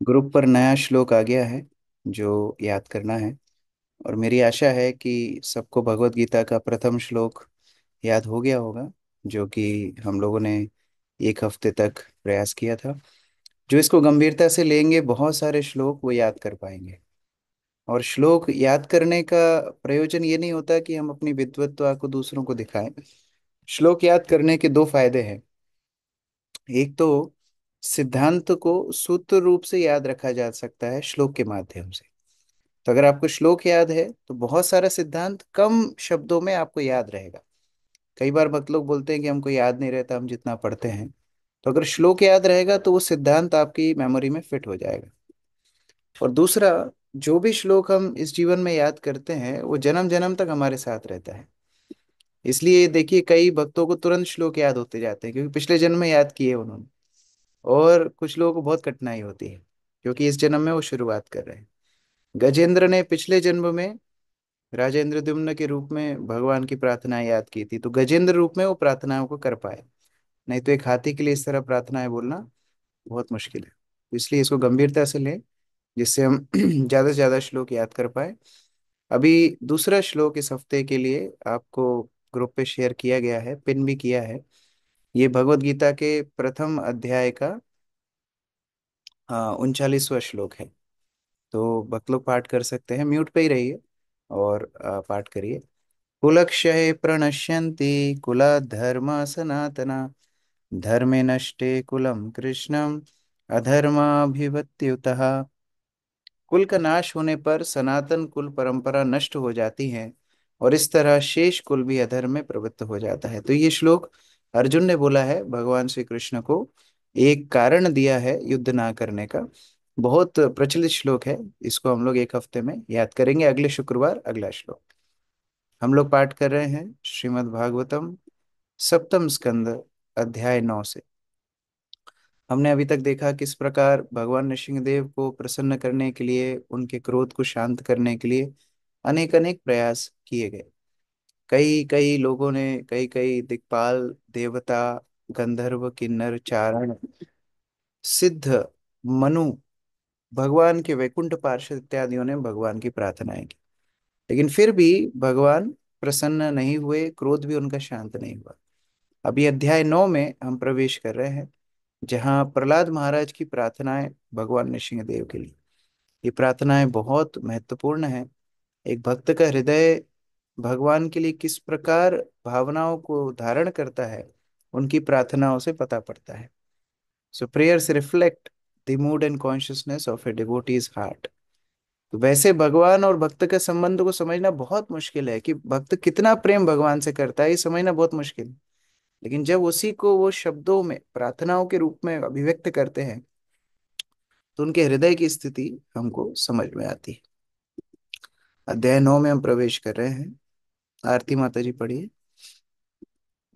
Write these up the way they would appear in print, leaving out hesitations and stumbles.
Group पर नया श्लोक आ गया है जो याद करना है। और मेरी आशा है कि सबको भगवत गीता का प्रथम श्लोक याद हो गया होगा, जो कि हम लोगों ने एक हफ्ते तक प्रयास किया था। जो इसको गंभीरता से लेंगे, बहुत सारे श्लोक वो याद कर पाएंगे। और श्लोक याद करने का प्रयोजन ये नहीं होता कि हम अपनी विद्वत्ता को दूसरों को दिखाएं। श्लोक याद करने के दो फायदे हैं। एक तो सिद्धांत को सूत्र रूप से याद रखा जा सकता है श्लोक के माध्यम से। तो अगर आपको श्लोक याद है तो बहुत सारा सिद्धांत कम शब्दों में आपको याद रहेगा। कई बार भक्त लोग बोलते हैं कि हमको याद नहीं रहता, हम जितना पढ़ते हैं। तो अगर श्लोक याद रहेगा तो वो सिद्धांत आपकी मेमोरी में फिट हो जाएगा। और दूसरा, जो भी श्लोक हम इस जीवन में याद करते हैं वो जन्म जन्म तक हमारे साथ रहता है। इसलिए देखिए, कई भक्तों को तुरंत श्लोक याद होते जाते हैं क्योंकि पिछले जन्म में याद किए उन्होंने। और कुछ लोगों को बहुत कठिनाई होती है क्योंकि इस जन्म में वो शुरुआत कर रहे हैं। गजेंद्र ने पिछले जन्म में राजेंद्र द्युम्न के रूप में भगवान की प्रार्थनाएं याद की थी, तो गजेंद्र रूप में वो प्रार्थनाओं को कर पाए। नहीं तो एक हाथी के लिए इस तरह प्रार्थनाएं बोलना बहुत मुश्किल है। तो इसलिए इसको गंभीरता से लें, जिससे हम ज्यादा से ज्यादा श्लोक याद कर पाए। अभी दूसरा श्लोक इस हफ्ते के लिए आपको ग्रुप पे शेयर किया गया है, पिन भी किया है। ये भगवत गीता के प्रथम अध्याय का 39वां श्लोक है। तो भक्त लोग पाठ कर सकते हैं, म्यूट पे ही रहिए और पाठ करिए। कुलक्षये प्रणश्यन्ति कुला धर्म सनातना, धर्मे नष्टे कुलम कृष्णम अधर्माभिवत्युतः। कुल का नाश होने पर सनातन कुल परंपरा नष्ट हो जाती है और इस तरह शेष कुल भी अधर्म में प्रवृत्त हो जाता है। तो ये श्लोक अर्जुन ने बोला है भगवान श्री कृष्ण को, एक कारण दिया है युद्ध ना करने का। बहुत प्रचलित श्लोक है। इसको हम लोग एक हफ्ते में याद करेंगे। अगले शुक्रवार अगला श्लोक हम लोग पाठ कर रहे हैं श्रीमद् भागवतम सप्तम स्कंद अध्याय 9 से। हमने अभी तक देखा किस प्रकार भगवान नृसिंहदेव को प्रसन्न करने के लिए, उनके क्रोध को शांत करने के लिए अनेक अनेक प्रयास किए गए। कई कई लोगों ने, कई कई दिक्पाल, देवता, गंधर्व, किन्नर, चारण, सिद्ध, मनु, भगवान के वैकुंठ पार्षद इत्यादियों ने भगवान की प्रार्थनाएं की। लेकिन फिर भी भगवान प्रसन्न नहीं हुए, क्रोध भी उनका शांत नहीं हुआ। अभी अध्याय 9 में हम प्रवेश कर रहे हैं, जहाँ प्रहलाद महाराज की प्रार्थनाएं भगवान नृसिंहदेव के लिए। ये प्रार्थनाएं बहुत महत्वपूर्ण है। एक भक्त का हृदय भगवान के लिए किस प्रकार भावनाओं को धारण करता है, उनकी प्रार्थनाओं से पता पड़ता है। So prayers reflect the mood and consciousness of a devotee's heart. तो वैसे भगवान और भक्त के संबंध को समझना बहुत मुश्किल है कि भक्त कितना प्रेम भगवान से करता है, ये समझना बहुत मुश्किल है। लेकिन जब उसी को वो शब्दों में, प्रार्थनाओं के रूप में अभिव्यक्त करते हैं, तो उनके हृदय की स्थिति हमको समझ में आती है। अध्याय 9 में हम प्रवेश कर रहे हैं। आरती माता जी पढ़िए।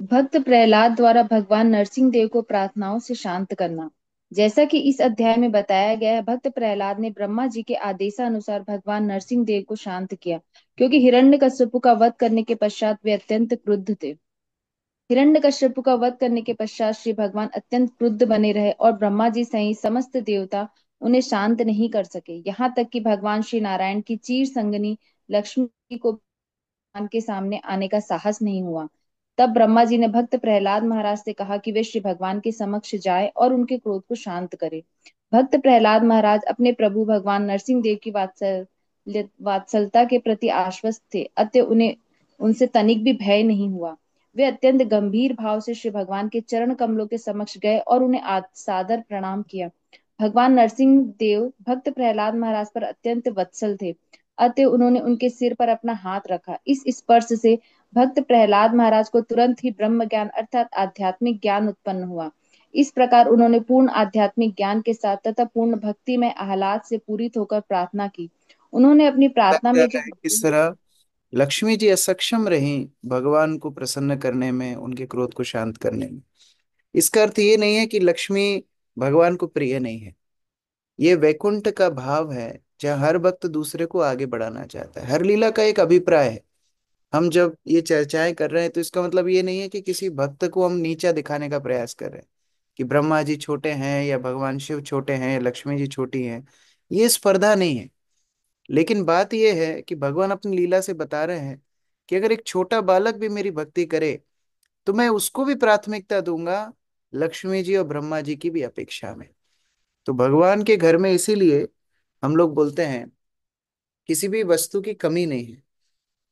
भक्त प्रहलाद द्वारा भगवान नरसिंह देव को प्रार्थनाओं से शांत करना। जैसा कि इस अध्याय में बताया गया है, भक्त प्रहलाद ने ब्रह्मा जी के आदेशानुसार भगवान नरसिंह देव को शांत किया, क्योंकि हिरण्यकश्यपु का वध करने के पश्चात वे अत्यंत क्रुद्ध थे। हिरण्यकश्यपु का वध करने के पश्चात श्री भगवान अत्यंत क्रुद्ध बने रहे और ब्रह्मा जी सहित समस्त देवता उन्हें शांत नहीं कर सके। यहाँ तक कि भगवान श्री नारायण की चीर संगनी लक्ष्मी को भगवान के सामने आने का साहस नहीं हुआ। तब ब्रह्मा जी ने भक्त प्रहलाद महाराज से कहा कि वे श्री भगवान के समक्ष जाए और उनके क्रोध को शांत करे। भक्त प्रहलाद महाराज अपने प्रभु भगवान नरसिंह देव की वात्सलता के प्रति आश्वस्त थे, अतः उन्हें उनसे तनिक भी भय नहीं हुआ। वे अत्यंत गंभीर भाव से श्री भगवान के चरण कमलों के समक्ष गए और उन्हें सादर प्रणाम किया। भगवान नरसिंह देव भक्त प्रहलाद महाराज पर अत्यंत वत्सल थे, अतः उन्होंने उनके सिर पर अपना हाथ रखा। इस स्पर्श से भक्त प्रहलाद महाराज को तुरंत ही ब्रह्म ज्ञान अर्थात आध्यात्मिक ज्ञान उत्पन्न हुआ। इस प्रकार उन्होंने पूर्ण आध्यात्मिक ज्ञान के साथ तथा पूर्ण भक्ति में आह्लाद से पूरित होकर प्रार्थना की। उन्होंने अपनी प्रार्थना बताया में जा जो रहा है किस तरह लक्ष्मी जी असक्षम रही भगवान को प्रसन्न करने में, उनके क्रोध को शांत करने में। इसका अर्थ ये नहीं है कि लक्ष्मी भगवान को प्रिय नहीं है। ये वैकुंठ का भाव है, जहाँ हर भक्त दूसरे को आगे बढ़ाना चाहता है। हर लीला का एक अभिप्राय है। हम जब ये चर्चाएं कर रहे हैं तो इसका मतलब ये नहीं है कि किसी भक्त को हम नीचा दिखाने का प्रयास कर रहे हैं। कि ब्रह्मा जी छोटे हैं या भगवान शिव छोटे हैं या लक्ष्मी जी छोटी हैं। ये स्पर्धा नहीं है। लेकिन बात यह है कि भगवान अपनी लीला से बता रहे हैं कि अगर एक छोटा बालक भी मेरी भक्ति करे तो मैं उसको भी प्राथमिकता दूंगा लक्ष्मी जी और ब्रह्मा जी की भी अपेक्षा में। तो भगवान के घर में इसीलिए हम लोग बोलते हैं किसी भी वस्तु की कमी नहीं है,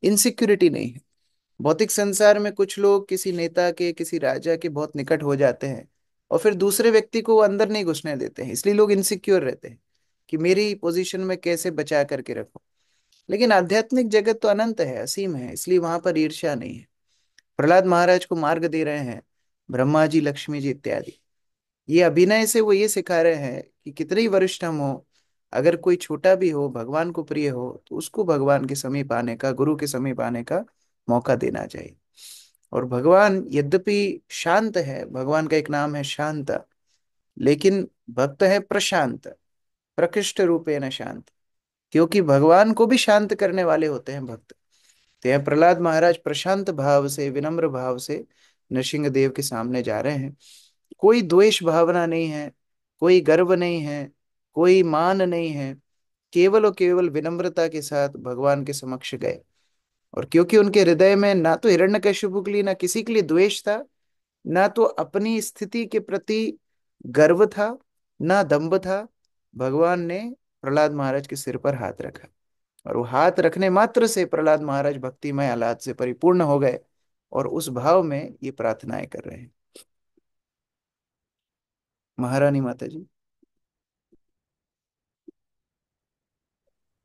इनसिक्योरिटी नहीं है। भौतिक संसार में कुछ लोग किसी नेता के, किसी राजा के बहुत निकट हो जाते हैं और फिर दूसरे व्यक्ति को वो अंदर नहीं घुसने देते हैं, इसलिए लोग इनसिक्योर रहते हैं कि मेरी पोजीशन में कैसे बचा करके रखो। लेकिन आध्यात्मिक जगत तो अनंत है, असीम है, इसलिए वहां पर ईर्ष्या नहीं है। प्रहलाद महाराज को मार्ग दे रहे हैं ब्रह्मा जी, लक्ष्मी जी इत्यादि। ये अभिनय से वो ये सिखा रहे हैं कि कितने ही वरिष्ठ हम हो, अगर कोई छोटा भी हो भगवान को प्रिय हो तो उसको भगवान के समीप आने का, गुरु के समीप आने का मौका देना चाहिए। और भगवान यद्यपि शांत है, भगवान का एक नाम है शांत, लेकिन भक्त है प्रशांत, प्रकृष्ट रूपेण शांत। क्योंकि भगवान को भी शांत करने वाले होते हैं भक्त। तो यह प्रहलाद महाराज प्रशांत भाव से, विनम्र भाव से नृसिंह देव के सामने जा रहे हैं। कोई द्वेष भावना नहीं है, कोई गर्व नहीं है, कोई मान नहीं है। केवल और केवल विनम्रता के साथ भगवान के समक्ष गए। और क्योंकि उनके हृदय में ना तो हिरण्यकशिपु के लिए, ना किसी के लिए द्वेष था, ना तो अपनी स्थिति के प्रति गर्व था, ना दंभ था, भगवान ने प्रहलाद महाराज के सिर पर हाथ रखा। और वो हाथ रखने मात्र से प्रहलाद महाराज भक्तिमय आह्लाद से परिपूर्ण हो गए और उस भाव में ये प्रार्थनाएं कर रहे हैं। महारानी माता जी।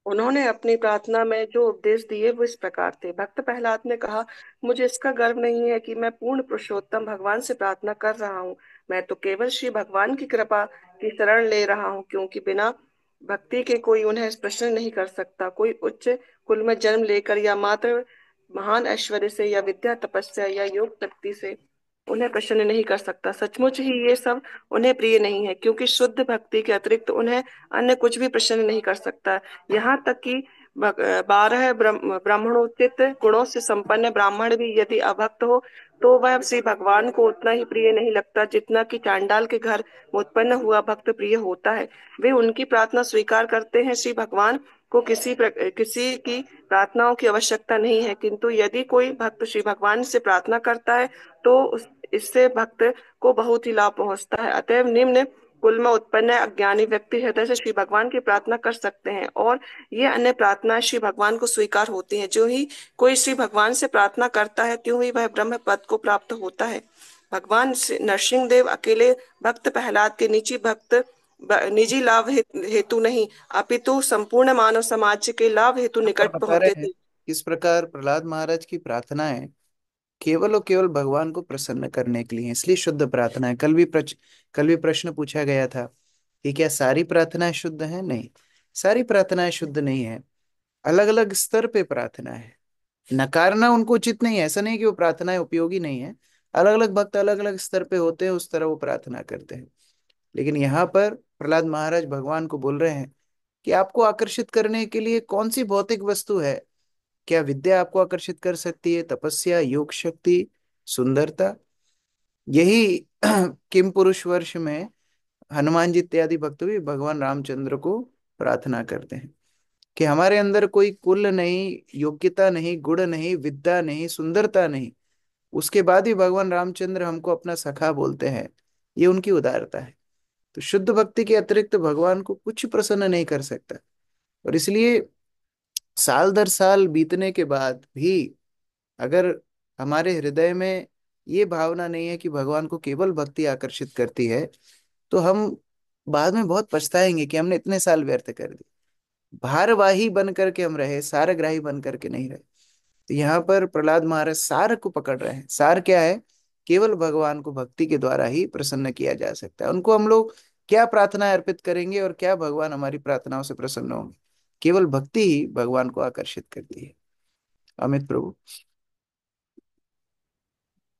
उन्होंने अपनी प्रार्थना में जो उपदेश दिए वो इस प्रकार थे। भक्त प्रहलाद ने कहा, मुझे इसका गर्व नहीं है कि मैं पूर्ण पुरुषोत्तम भगवान से प्रार्थना कर रहा हूँ। मैं तो केवल श्री भगवान की कृपा की शरण ले रहा हूँ, क्योंकि बिना भक्ति के कोई उन्हें प्रश्न नहीं कर सकता। कोई उच्च कुल में जन्म लेकर या मात्र महान ऐश्वर्य से या विद्या तपस्या या योग शक्ति से उन्हें प्रसन्न नहीं कर सकता। सचमुच ही ये सब उन्हें प्रिय नहीं है, क्योंकि शुद्ध भक्ति के अतिरिक्त उन्हें अन्य कुछ भी प्रसन्न नहीं कर सकता। यहाँ तक कि 12 ब्राह्मणोचित गुणों से संपन्न ब्राह्मण भी यदि अभक्त हो तो वह श्री भगवान को उतना ही प्रिय नहीं लगता जितना कि चांडाल के घर में उत्पन्न हुआ भक्त प्रिय होता है। वे उनकी प्रार्थना स्वीकार करते हैं। श्री भगवान को किसी की प्रार्थनाओं की आवश्यकता नहीं है, किंतु यदि कोई भक्त श्री भगवान से प्रार्थना करता है तो इससे भक्त को बहुत ही लाभ पहुंचता है। अतएव निम्न कुल में उत्पन्न अज्ञानी व्यक्ति हृदय से श्री भगवान की प्रार्थना कर सकते हैं और ये अन्य प्रार्थनाएं श्री भगवान को स्वीकार होती हैं। जो ही कोई श्री भगवान से प्रार्थना करता है त्यों ही वह ब्रह्म पद को प्राप्त होता है। भगवान नरसिंह देव अकेले भक्त प्रहलाद के निजी लाभ हेतु नहीं, अपितु संपूर्ण मानव समाज के लाभ हेतु पर निकट बता पहुंचे रहे हैं थे। किस प्रकार प्रहलाद महाराज की प्रार्थनाएं केवल और केवल भगवान को प्रसन्न करने के लिए हैं, इसलिए शुद्ध प्रार्थना है। कल भी प्रश्न पूछा गया था कि क्या सारी प्रार्थनाएं शुद्ध हैं? नहीं, सारी प्रार्थनाएं शुद्ध नहीं है। अलग अलग स्तर पे प्रार्थना है। नकारना उनको उचित नहीं है, ऐसा नहीं कि वो प्रार्थनाएं उपयोगी नहीं है। अलग अलग भक्त अलग अलग स्तर पे होते हैं, उस तरह वो प्रार्थना करते हैं। लेकिन यहाँ पर प्रहलाद महाराज भगवान को बोल रहे हैं कि आपको आकर्षित करने के लिए कौन सी भौतिक वस्तु है? क्या विद्या आपको आकर्षित कर सकती है? तपस्या, योग शक्ति, सुंदरता? यही किम पुरुष वर्ष में हनुमान जी इत्यादि भक्त भी भगवान रामचंद्र को प्रार्थना करते हैं कि हमारे अंदर कोई कुल नहीं, योग्यता नहीं, गुण नहीं, विद्या नहीं, सुंदरता नहीं, उसके बाद भी भगवान रामचंद्र हमको अपना सखा बोलते हैं। ये उनकी उदारता है। तो शुद्ध भक्ति के अतिरिक्त भगवान को कुछ प्रसन्न नहीं कर सकता। और इसलिए साल दर साल बीतने के बाद भी अगर हमारे हृदय में ये भावना नहीं है कि भगवान को केवल भक्ति आकर्षित करती है, तो हम बाद में बहुत पछताएंगे कि हमने इतने साल व्यर्थ कर दिए। भारवाही बन करके हम रहे, सारग्राही बन करके नहीं रहे। तो यहाँ पर प्रहलाद महाराज सार को पकड़ रहे हैं। सार क्या है? केवल भगवान को भक्ति के द्वारा ही प्रसन्न किया जा सकता है। उनको हम लोग क्या प्रार्थनाएं अर्पित करेंगे और क्या भगवान हमारी प्रार्थनाओं से प्रसन्न होंगे? केवल भक्ति ही भगवान को आकर्षित करती है। अमित प्रभु।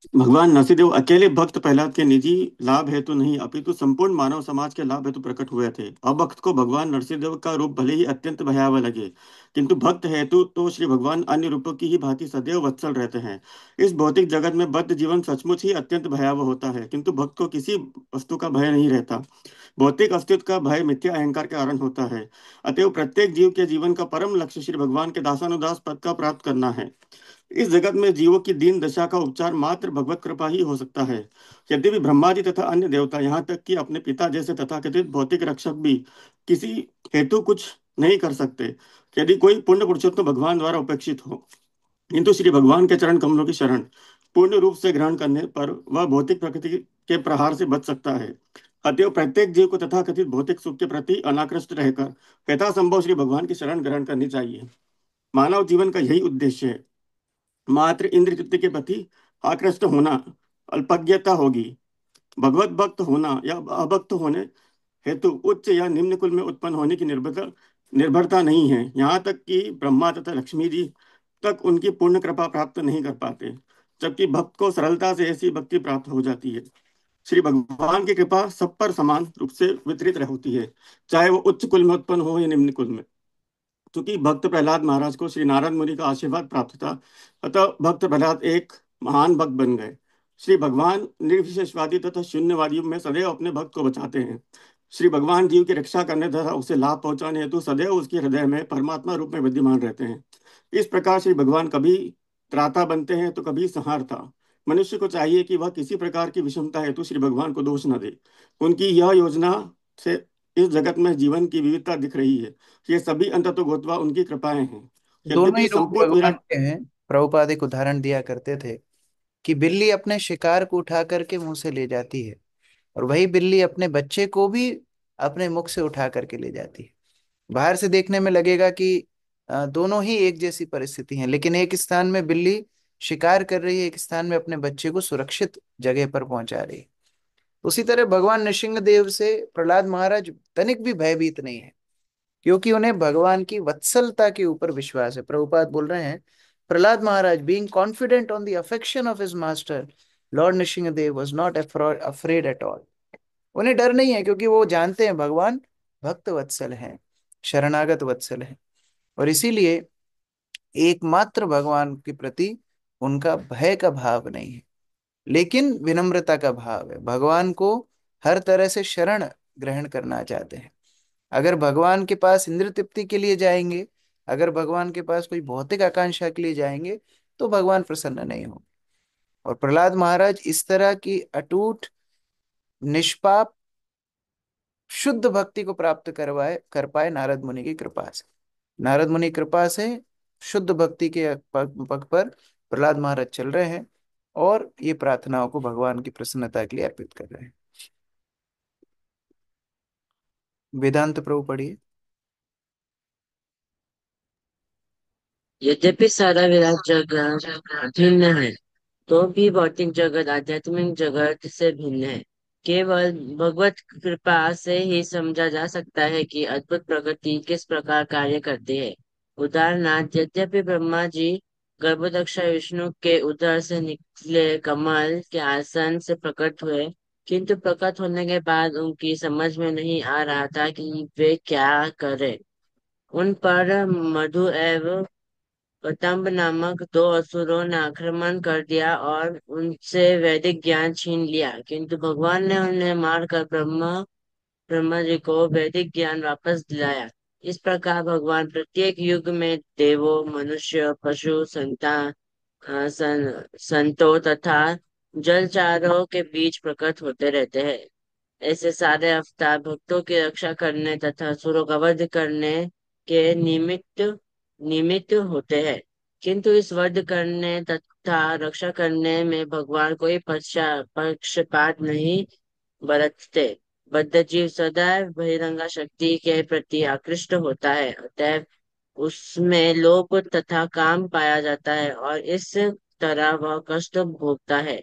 भगवान नरसिंहदेव अकेले भक्त प्रहलाद के निजी लाभ हेतु नहीं अपितु संपूर्ण मानव समाज के लाभ हेतु प्रकट हुए थे। अभक्त को भगवान नरसिंहदेव का रूप भले ही अत्यंत भयावह लगे, किंतु भक्त हेतु तो श्री भगवान अन्य रूपों की ही भांति सदैव वत्सल रहते हैं। इस भौतिक जगत में बद्ध जीवन सचमुच ही अत्यंत भयावह होता है, किंतु भक्त को किसी वस्तु का भय नहीं रहता। भौतिक अस्तित्व का भय मिथ्या अहंकार के कारण होता है। अतएव प्रत्येक जीव के जीवन का परम लक्ष्य श्री भगवान के दासानुदास पद का प्राप्त करना है। इस जगत में जीवों की दीन दशा का उपचार मात्र भगवत कृपा ही हो सकता है। यद्यपि ब्रह्मा जी तथा अन्य देवता, यहाँ तक कि अपने पिता जैसे तथाकथित भौतिक रक्षक भी किसी हेतु कुछ नहीं कर सकते, यदि कोई पुण्य पुरुषोत्तम भगवान द्वारा उपेक्षित हो, किंतु श्री भगवान के चरण कमलों की शरण पूर्ण रूप से ग्रहण करने पर वह भौतिक प्रकृति के प्रहार से बच सकता है। अतएव प्रत्येक जीव को तथाकथित भौतिक सुख के प्रति अनाकृष्ट रहकर यथासंभव श्री भगवान की शरण ग्रहण करनी चाहिए। मानव जीवन का यही उद्देश्य है। मात्र इंद्र तृप्ति के प्रति आकृष्ट होना अल्पज्ञता होगी। भगवत भक्त होना या अभक्त होने हेतु उच्च या निम्न कुल में उत्पन्न होने की निर्भरता नहीं है। यहाँ तक कि ब्रह्मा तथा लक्ष्मी जी तक उनकी पूर्ण कृपा प्राप्त नहीं कर पाते, जबकि भक्त को सरलता से ऐसी भक्ति प्राप्त हो जाती है। श्री भगवान की कृपा सब पर समान रूप से वितरित होती है, चाहे वो उच्च कुल में उत्पन्न हो या निम्न कुल में। क्योंकि भक्त प्रहलाद महाराज को श्री नारद मुनि का आशीर्वाद प्राप्त था, अतः भक्त प्रहलाद एक महान भक्त बन गए। श्री भगवान निर्विशेषवादी तथा शून्यवादियों में सदैव अपने भक्त को बचाते हैं। श्री भगवान जीव की रक्षा करने तथा उसे लाभ पहुंचाने हेतु सदैव उसके हृदय में परमात्मा रूप में विद्यमान रहते हैं। इस प्रकार श्री भगवान कभी त्राता बनते हैं तो कभी संहारता। मनुष्य को चाहिए कि वह किसी प्रकार की विषमता हेतु श्री भगवान को दोष न दे। उनकी यह योजना से इस जगत में जीवन की विविधता दिख रही है। ये सभी अंततः गोत्वा उनकी कृपाएं हैं। दोनों ही यद्यपि रूप संपूर्ण भगवान विराट। के हैं। प्रभुपाद एक उदाहरण दिया करते थे कि बिल्ली अपने शिकार को उठा करके मुंह से ले जाती है, और वही बिल्ली अपने बच्चे को भी अपने मुख से उठा करके ले जाती है। बाहर से देखने में लगेगा कि दोनों ही एक जैसी परिस्थिति हैं, लेकिन एक स्थान में बिल्ली शिकार कर रही है, एक स्थान में अपने बच्चे को सुरक्षित जगह पर पहुंचा रही है। उसी तरह भगवान नृसिंह देव से प्रहलाद महाराज तनिक भी भयभीत नहीं है, क्योंकि उन्हें भगवान की वत्सलता के ऊपर विश्वास है। प्रभुपाद बोल रहे हैं, Prahlad Maharaj being confident on the affection of his master Lord Nrisimha Dev was not afraid at all. उन्हें डर नहीं है, क्योंकि वो जानते हैं भगवान भक्त वत्सल हैं, शरणागत वत्सल हैं, और इसीलिए एकमात्र भगवान के प्रति उनका भय का भाव नहीं है, लेकिन विनम्रता का भाव है। भगवान को हर तरह से शरण ग्रहण करना चाहते हैं। अगर भगवान के पास इंद्र तृप्ति के लिए जाएंगे, अगर भगवान के पास कोई भौतिक आकांक्षा के लिए जाएंगे, तो भगवान प्रसन्न नहीं होंगे। और प्रहलाद महाराज इस तरह की अटूट निष्पाप शुद्ध भक्ति को प्राप्त करवाए कर पाए नारद मुनि की कृपा से। नारद मुनि कृपा से शुद्ध भक्ति के पग पर प्रहलाद महाराज चल रहे हैं, और ये प्रार्थनाओं को भगवान की प्रसन्नता के लिए अर्पित कर रहे हैं। वेदांत प्रभु पढ़िए। यद्यपि सारा विराट जगत भिन्न है, तो भी भौतिक जगत आध्यात्मिक जगत से भिन्न है। केवल भगवत कृपा से ही समझा जा सकता है कि अद्भुत प्रकृति किस प्रकार कार्य करती है। उदाहरणार्थ, यद्यपि ब्रह्मा जी गर्भदक्ष विष्णु के उदर से निकले कमल के आसन से प्रकट हुए, किंतु प्रकट होने के बाद उनकी समझ में नहीं आ रहा था कि वे क्या करें। उन पर मधु एवं कदम्ब नामक दो असुरों ने आक्रमण कर दिया और उनसे वैदिक ज्ञान छीन लिया, किंतु भगवान ने उन्हें मारकर ब्रह्मा जी को वैदिक ज्ञान वापस दिलाया। इस प्रकार भगवान प्रत्येक युग में देवों, मनुष्य, पशु, संतों तथा जलचारों के बीच प्रकट होते रहते हैं। ऐसे सारे अवतार भक्तों की रक्षा करने तथा असुरों का वध करने के निमित्त निमित्त होते हैं। किंतु इस वध करने तथा रक्षा करने में भगवान कोई पक्षपात नहीं बरतते। बद्ध जीव सदैव बहिरंगा शक्ति के प्रति आकृष्ट होता है, अतएव उसमें लोभ तथा काम पाया जाता है और इस तरह वह कष्ट भोगता है।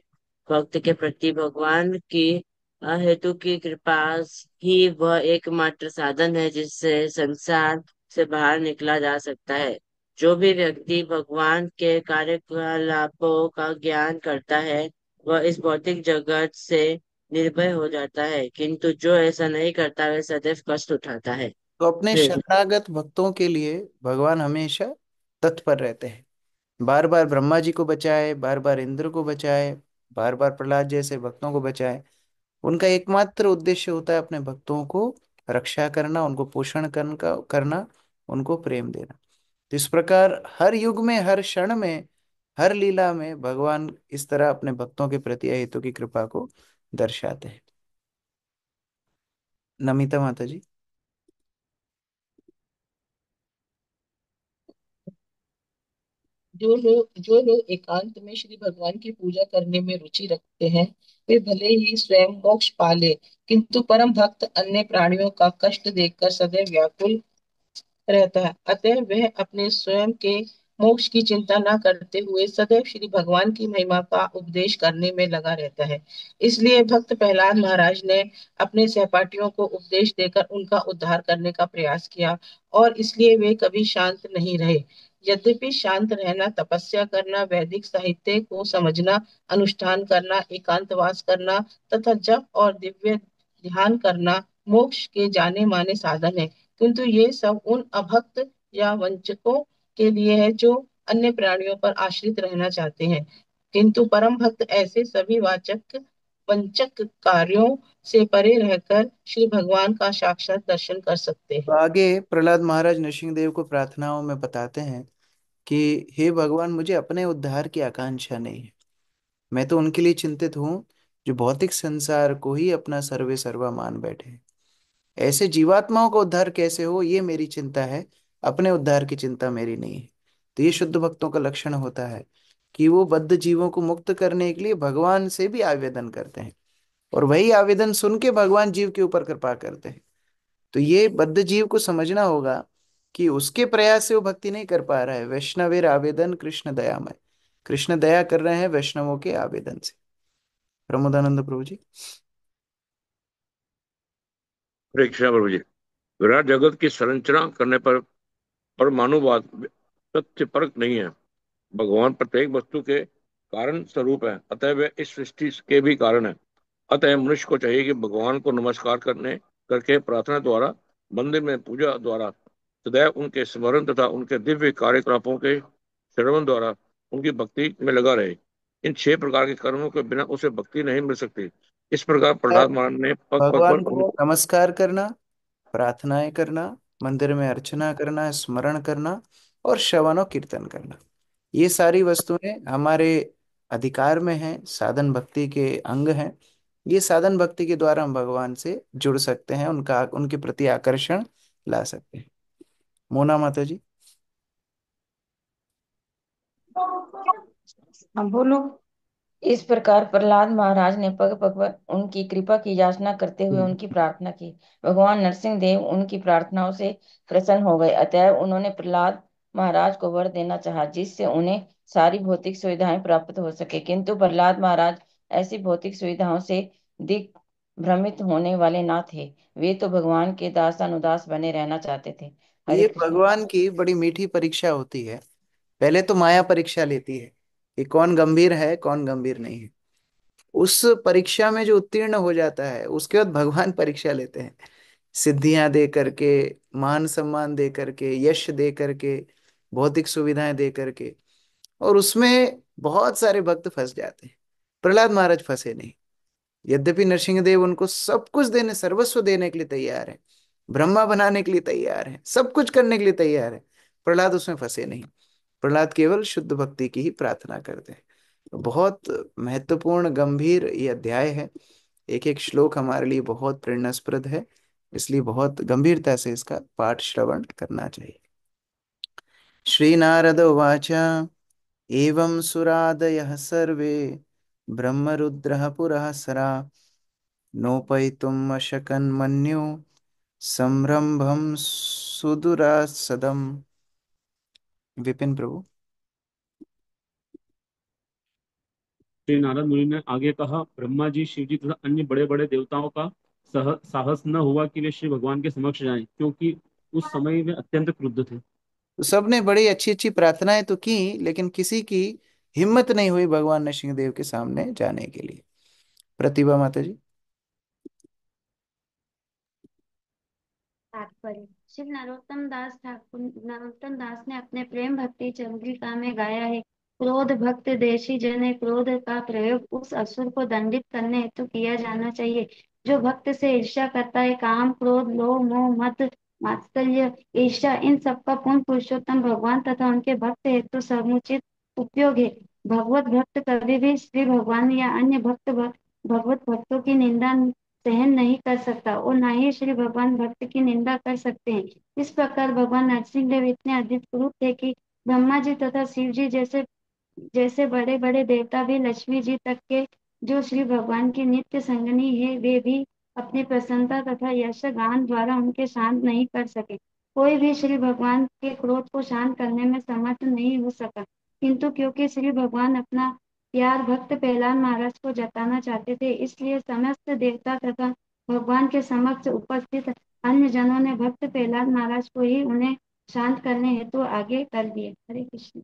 भक्त के प्रति भगवान की अहेतु की कृपा ही वह एकमात्र साधन है जिससे संसार से बाहर निकला जा सकता है। जो भी व्यक्ति भगवान के कार्यकलापों का ज्ञान करता है वह इस भौतिक जगत से निर्भय हो जाता है, किंतु जो ऐसा नहीं करता वह सदैव कष्ट उठाता है। तो अपने फिर शरणागत भक्तों के लिए भगवान हमेशा तत्पर रहते हैं। बार बार ब्रह्मा जी को बचाए, बार बार इंद्र को बचाए, बार बार प्रहलाद जैसे भक्तों को बचाए। उनका एकमात्र उद्देश्य होता है अपने भक्तों को रक्षा करना, उनको पोषण करना, उनको प्रेम देना। तो इस प्रकार हर युग में, हर क्षण में, हर लीला में भगवान इस तरह अपने भक्तों के प्रति अहेतु की कृपा को दर्शाते हैं। नमिता माता जी। जो लोग एकांत में श्री भगवान की पूजा करने में रुचि रखते हैं, वे भले ही स्वयं मोक्ष पाले, किंतु परम भक्त अन्य प्राणियों का कष्ट देखकर सदैव व्याकुल रहता है। अतः वह अपने स्वयं के मोक्ष की चिंता न करते हुए सदैव श्री भगवान की महिमा का उपदेश करने में लगा रहता है। इसलिए भक्त प्रहलाद महाराज ने अपने सहपाठियों को उपदेश देकर उनका उद्धार करने का प्रयास किया, और इसलिए वे कभी शांत नहीं रहे। यद्यपि शांत रहना, तपस्या करना, वैदिक साहित्य को समझना, अनुष्ठान करना, एकांतवास करना तथा जप और दिव्य ध्यान करना मोक्ष के जाने माने साधन है, किंतु ये सब उन अभक्त या वंचकों के लिए है जो अन्य प्राणियों पर आश्रित रहना चाहते हैं। किंतु परम भक्त ऐसे सभी वाचक वंचक कार्यों से परे रहकर श्री भगवान का साक्षात दर्शन कर सकते तो हैं। आगे प्रहलाद महाराज नृसिंहदेव को प्रार्थनाओं में बताते हैं कि हे भगवान, मुझे अपने उद्धार की आकांक्षा नहीं है। मैं तो उनके लिए चिंतित हूँ जो भौतिक संसार को ही अपना सर्वे सर्वा मान बैठे हैं। ऐसे जीवात्माओं का उद्धार कैसे हो, ये मेरी चिंता है। अपने उद्धार की चिंता मेरी नहीं है। तो ये शुद्ध भक्तों का लक्षण होता है कि वो बद्ध जीवों को मुक्त करने के लिए भगवान से भी आवेदन करते हैं, और वही आवेदन सुन के भगवान जीव के ऊपर कृपा करते हैं। तो ये बद्ध जीव को समझना होगा कि उसके प्रयास से वो भक्ति नहीं कर पा रहा है। वैष्णवेर आवेदन कृष्ण दयामय, कृष्ण दया कर रहे हैं वैष्णवों के आवेदन से। प्रमोदानंद प्रभु जी। हरे कृष्णा प्रभु जी। विराट जगत की संरचना करने पर परमाणुवाद तथ्य परक नहीं है। भगवान प्रत्येक वस्तु के कारण स्वरूप है, अतः वे इस सृष्टि के भी कारण है। अतः मनुष्य को चाहिए कि भगवान को नमस्कार करने करके प्रार्थना द्वारा, मंदिर में पूजा द्वारा, सदैव उनके स्मरण तथा उनके दिव्य कार्यकलापों के श्रवण द्वारा उनकी भक्ति में लगा रहे। इन 6 प्रकार के कर्मों के बिना उसे भक्ति नहीं मिल सकती। इस प्रकार प्रहलाद महाराज ने पग पग पर भगवान को नमस्कार करना, प्रार्थनाएं करना, मंदिर में अर्चना करना, स्मरण करना, और श्रवण और कीर्तन करना, ये सारी वस्तुएं हमारे अधिकार में हैं, साधन भक्ति के अंग हैं। ये साधन भक्ति के द्वारा हम भगवान से जुड़ सकते हैं, उनका उनके प्रति आकर्षण ला सकते हैं। मोना माता जी। हाँ बोलो। इस प्रकार प्रहलाद महाराज ने पग पग पर उनकी कृपा की याचना करते हुए उनकी प्रार्थना की। भगवान नरसिंह देव उनकी प्रार्थनाओं से प्रसन्न हो गए। अतएव उन्होंने प्रहलाद महाराज को वर देना चाहा, जिससे उन्हें सारी भौतिक सुविधाएं प्राप्त हो सके। किंतु प्रहलाद महाराज ऐसी भौतिक सुविधाओं से दिग्भ्रमित होने वाले ना थे। वे तो भगवान के दासानुदास बने रहना चाहते थे। हरे ये कृष्ण। भगवान की बड़ी मीठी परीक्षा होती है। पहले तो माया परीक्षा लेती है कि कौन गंभीर है, कौन गंभीर नहीं है। उस परीक्षा में जो उत्तीर्ण हो जाता है, उसके बाद भगवान परीक्षा लेते हैं, सिद्धियां दे करके, मान सम्मान दे करके, यश दे करके, भौतिक सुविधाएं दे करके। और उसमें बहुत सारे भक्त फंस जाते हैं। प्रहलाद महाराज फंसे नहीं। यद्यपि नरसिंहदेव उनको सब कुछ देने, सर्वस्व देने के लिए तैयार है, ब्रह्मा बनाने के लिए तैयार है, सब कुछ करने के लिए तैयार है, प्रहलाद उसमें फंसे नहीं। प्रहलाद केवल शुद्ध भक्ति की ही प्रार्थना करते हैं। तो बहुत महत्वपूर्ण गंभीर ये अध्याय है। एक एक श्लोक हमारे लिए बहुत प्रेरणास्पद है, इसलिए बहुत गंभीरता से इसका पाठ श्रवण करना चाहिए। श्री नारद उवाच एवं सुरादयः सर्वे ब्रह्मरुद्रः पुरःसरा नोपैतुम् अशकन् मन्यु संरंभम सुदुरासदम। विपिन प्रभु। श्री नारद मुनि ने आगे कहा, ब्रह्मा जी, शिव जी तथा अन्य बड़े बड़े देवताओं का साहस न हुआ कि वे श्री भगवान के समक्ष जाएं, क्योंकि उस समय वे अत्यंत क्रुद्ध थे। तो सबने बड़ी अच्छी अच्छी प्रार्थनाएं तो की, लेकिन किसी की हिम्मत नहीं हुई भगवान नरसिंहदेव के सामने जाने के लिए। प्रतिभा माता जी। तात्पर्य। श्री नरोत्तम दास ने अपने प्रेम भक्ति चंद्रिका में गाया है, क्रोध भक्त देशी जने, क्रोध का प्रयोग उस असुर को दंडित करने हेतु किया जाना चाहिए जो भक्त से ईर्ष्या करता है। काम, क्रोध, लोभ, मोह, मद, मात्सर्य, ईर्ष्या, इन सबका पूर्ण पुरुषोत्तम भगवान तथा उनके भक्त हेतु समुचित उपयोग है। भगवत भक्त कभी भी श्री भगवान या अन्य भगवत भक्तों की निंदा सहन नहीं कर सकता और ना ही श्री भगवान भक्त की निंदा कर सकते हैं। इस प्रकार भगवान नरसिंह देव इतने अधिक क्रूर थे कि ब्रह्मा जी तथा शिव जी जैसे जैसे बड़े बड़े देवता भी, लक्ष्मी जी तक के जो श्री भगवान की नित्य संगनी है, वे भी अपनी प्रसन्नता तथा यश गान द्वारा उनके शांत नहीं कर सके। कोई भी श्री भगवान के क्रोध को शांत करने में समर्थ नहीं हो सका, किंतु क्योंकि श्री भगवान अपना प्यार भक्त प्रहलाद महाराज को जताना चाहते थे, इसलिए समस्त देवता तथा भगवान के समक्ष उपस्थित अन्य जनों ने भक्त प्रहलाद महाराज को ही उन्हें शांत करने हेतु आगे कर दिए। हरे कृष्ण।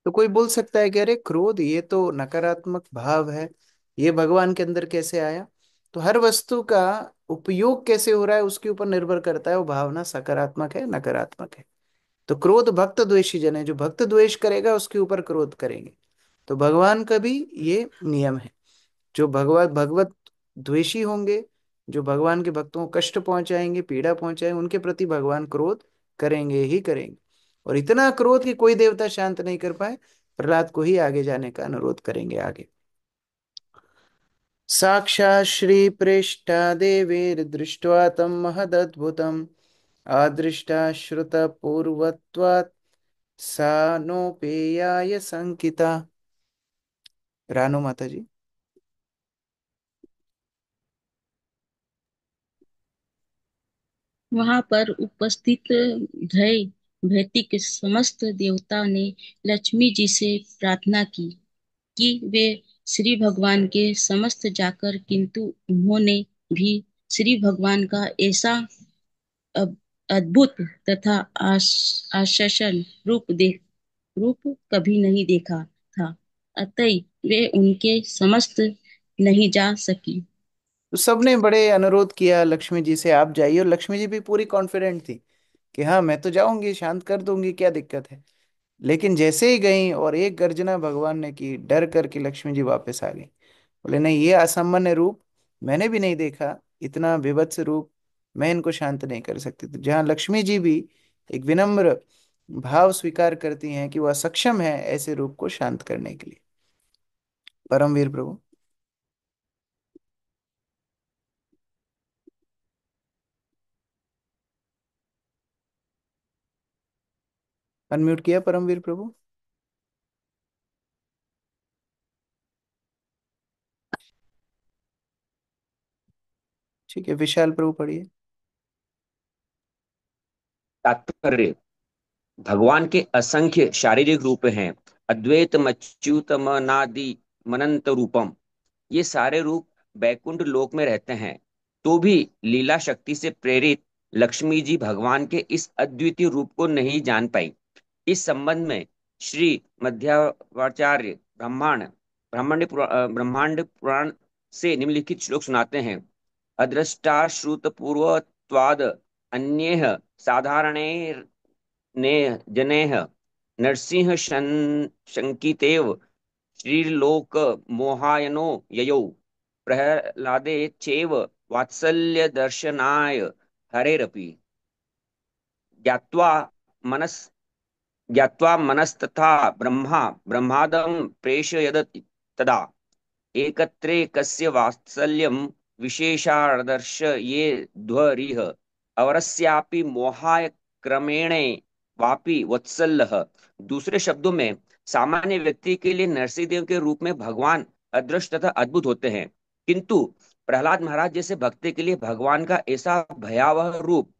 तो कोई बोल सकता है कि अरे क्रोध ये तो नकारात्मक भाव है, ये भगवान के अंदर कैसे आया? तो हर वस्तु का उपयोग कैसे हो रहा है उसके ऊपर निर्भर करता है वो भावना सकारात्मक है नकारात्मक है। तो क्रोध भक्त द्वेषी जन है, जो भक्त द्वेष करेगा उसके ऊपर क्रोध करेंगे। तो भगवान का भी ये नियम है, जो भगवत भगवत द्वेषी होंगे, जो भगवान के भक्तों को कष्ट पहुंचाएंगे, पीड़ा पहुंचाएंगे, उनके प्रति भगवान क्रोध करेंगे ही करेंगे। और इतना क्रोध कि कोई देवता शांत नहीं कर पाए, प्रहलाद को ही आगे जाने का अनुरोध करेंगे आगे। साक्षात् श्री प्रेष्ठा देवीर दृष्ट्वा तम महदद्भुतम आदृष्टा श्रुत पूर्वत्वात् सा नोपेयाय संकिता। रानो माता जी। वहां पर उपस्थित भय भैतिक समस्त देवता ने लक्ष्मी जी से प्रार्थना की कि वे श्री भगवान के समस्त जाकर, किंतु उन्होंने भी श्री भगवान का ऐसा अद्भुत तथा आश्चर्य रूप कभी नहीं देखा था, अतः वे उनके समस्त नहीं जा सकी। तो सबने बड़े अनुरोध किया लक्ष्मी जी से, आप जाइए, और लक्ष्मी जी भी पूरी कॉन्फिडेंट थी कि हाँ मैं तो जाऊंगी, शांत कर दूंगी, क्या दिक्कत है। लेकिन जैसे ही गई और एक गर्जना भगवान ने की, डर करके लक्ष्मी जी वापस आ गई। बोले नहीं, ये असामान्य रूप मैंने भी नहीं देखा, इतना विभत्स रूप, मैं इनको शांत नहीं कर सकती। तो जहाँ लक्ष्मी जी भी एक विनम्र भाव स्वीकार करती हैं कि वह सक्षम है ऐसे रूप को शांत करने के लिए। परमवीर प्रभु। अनम्यूट किया परमवीर प्रभु। ठीक है, विशाल प्रभु पढ़िए। तात्पर्य। भगवान के असंख्य शारीरिक रूप हैं, अद्वैत मच्युतमनादि मनंत रूपम। ये सारे रूप बैकुंठ लोक में रहते हैं, तो भी लीला शक्ति से प्रेरित लक्ष्मी जी भगवान के इस अद्वितीय रूप को नहीं जान पाई। इस संबंध में श्री मध्वाचार्य ब्रह्मांड पुराण से निम्नलिखित श्लोक सुनाते हैं। अदृष्टा श्रुत पूर्वत्वाद अन्येह साधारणे ने जनेह नरसिंह शंकितेव श्रीलोक मोहायनो ययौ प्रहलादे चैव वात्सल्य दर्शनाय हरेरपि ज्ञात्वा मनस ज्ञात्वा मनस्तथा ब्रह्मादं प्रेषयदति तदा एकत्रेकस्य वात्सल्यं विशेषादर्श ये ध्वरिः अवरस्यापि मोहाय क्रमेणे वापि वत्सल्लः। दूसरे शब्दों में, सामान्य व्यक्ति के लिए नरसिंहदेव के रूप में भगवान अदृश्य तथा अद्भुत होते हैं, किंतु प्रहलाद महाराज जैसे भक्त के लिए भगवान का ऐसा भयावह रूप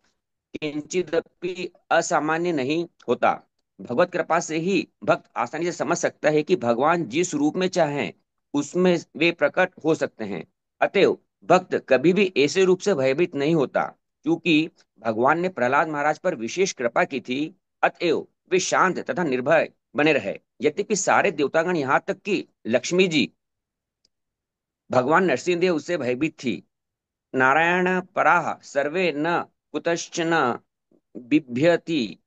किंचिदपि असामान्य नहीं होता। भगवत कृपा से ही भक्त आसानी से समझ सकता है कि भगवान जिस रूप में चाहें उसमें वे प्रकट हो सकते हैं। अतएव भक्त कभी भी ऐसे रूप से भयभीत नहीं होता, क्योंकि भगवान ने प्रहलाद महाराज पर विशेष कृपा की थी। अतएव वे शांत तथा निर्भय बने रहे। यद्यपि सारे देवतागण, यहाँ तक कि लक्ष्मी जी, भगवान नरसिंह देव उससे भयभीत थी। नारायण पराः सर्वे न कुतश्चन बिभ्यति।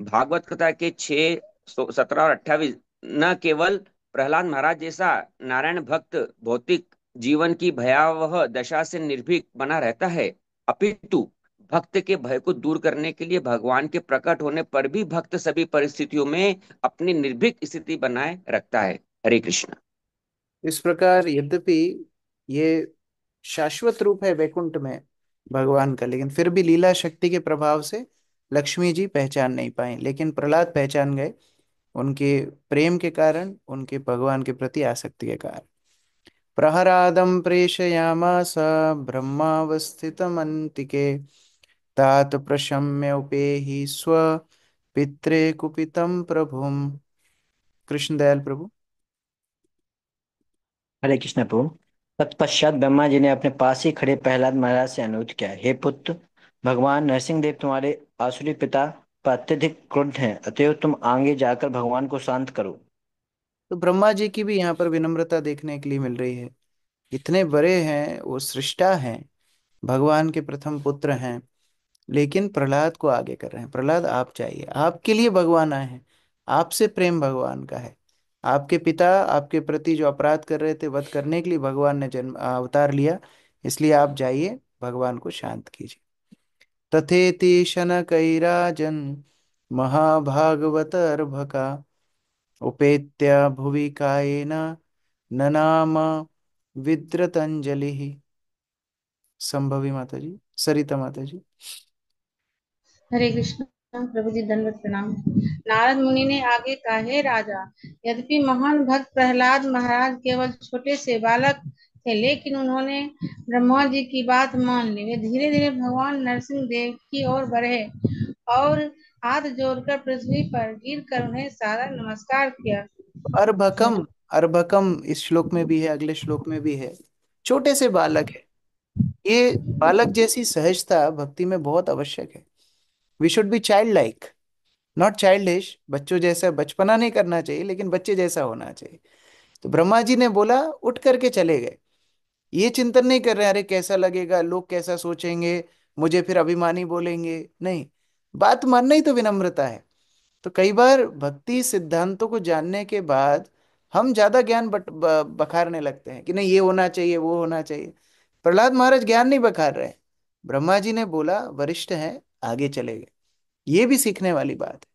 भागवत कथा के 6, 17 और 28। न केवल प्रहलाद महाराज जैसा नारायण भक्त भौतिक जीवन की भयावह दशा से निर्भीक बना रहता है, अपितु भक्त के भय को दूर करने के लिए भगवान के प्रकट होने पर भी भक्त सभी परिस्थितियों में अपनी निर्भीक स्थिति बनाए रखता है। हरे कृष्ण। इस प्रकार यद्यपि ये शाश्वत रूप है वैकुंठ में भगवान का, लेकिन फिर भी लीला शक्ति के प्रभाव से लक्ष्मी जी पहचान नहीं पाई, लेकिन प्रहलाद पहचान गए, उनके प्रेम के कारण, उनके भगवान के प्रति आसक्ति के कारण। प्रहरादं प्रेषयामास ब्रह्मावस्थितमन्तिके, तात प्रशम्य उपेहि स्व पित्रे कुपितं प्रभुम। कृष्णदयाल प्रभु। हरे कृष्ण प्रभु। तत्पश्चात ब्रह्मा जी ने अपने पास ही खड़े प्रहलाद महाराज से अनुरोध किया, हे पुत्र, भगवान नरसिंह देव तुम्हारे आसुरी पिता पर अत्यधिक क्रुद्ध हैं, अतएव तुम आगे जाकर भगवान को शांत करो। तो ब्रह्मा जी की भी यहाँ पर विनम्रता देखने के लिए मिल रही है। इतने बड़े हैं, वो सृष्टा हैं, भगवान के प्रथम पुत्र हैं, लेकिन प्रहलाद को आगे कर रहे हैं। प्रहलाद आप चाहिए, आपके लिए भगवान आए हैं, आपसे प्रेम भगवान का है। आपके पिता आपके प्रति जो अपराध कर रहे थे, वध करने के लिए भगवान ने जन्म अवतार लिया, इसलिए आप जाइए, भगवान को शांत कीजिए। तथेति शनकैराजन महाभागवतर्भका, उपेत्य भुवि कायेन ननाम विद्रतंजलि। संभवी माता जी, सरिता माता जी। हरे कृष्ण। प्रभु जी दंडवत प्रणाम। नारद मुनि ने आगे कहा, हे राजा, यद्यपि महान भक्त प्रहलाद महाराज केवल छोटे से बालक थे, लेकिन उन्होंने ब्रह्मा जी की बात मान ली। वे धीरे धीरे भगवान नरसिंह देव की ओर बढ़े और हाथ जोड़कर पृथ्वी पर गिरकर उन्हें सादर नमस्कार किया। अर्भकम, अर्भकम इस श्लोक में भी है, अगले श्लोक में भी है, छोटे से बालक है। ये बालक जैसी सहजता भक्ति में बहुत आवश्यक है। We should be child like, not childish. बच्चों जैसा बचपना नहीं करना चाहिए, लेकिन बच्चे जैसा होना चाहिए। तो ब्रह्मा जी ने बोला, उठ करके चले गए। ये चिंतन नहीं कर रहे अरे कैसा लगेगा, लोग कैसा सोचेंगे, मुझे फिर अभिमानी बोलेंगे, नहीं। बात मानना ही तो विनम्रता है। तो कई बार भक्ति सिद्धांतों को जानने के बाद हम ज्यादा ज्ञान बखारने लगते हैं कि नहीं ये होना चाहिए, वो होना चाहिए। प्रहलाद महाराज ज्ञान नहीं बखार रहे, ब्रह्मा जी ने बोला, वरिष्ठ हैं, आगे चले गए। ये भी सीखने वाली बात है।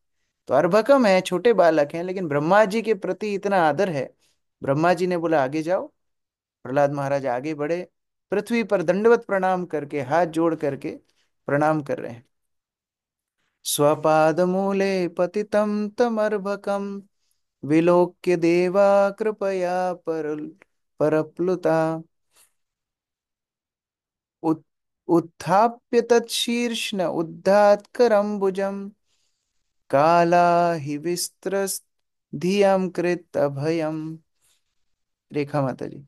तो अर्भकम है, छोटे बालक हैं, लेकिन ब्रह्मा जी के प्रति इतना आदर है। ब्रह्मा जी ने बोला आगे जाओ। प्रहलाद महाराज आगे बढ़े, पृथ्वी पर दंडवत प्रणाम करके, हाथ जोड़ करके प्रणाम कर रहे हैं। स्वपाद मूले पतितं तमर्भकम, विलोक्य देवा कृपया परप्लुता, उत्- उत्थाप्य तत्शीर्ष्ण उद्धात करम्बुजम, काला हि विस्त्रस्त धियं कृत अभयम। रेखा माता जी।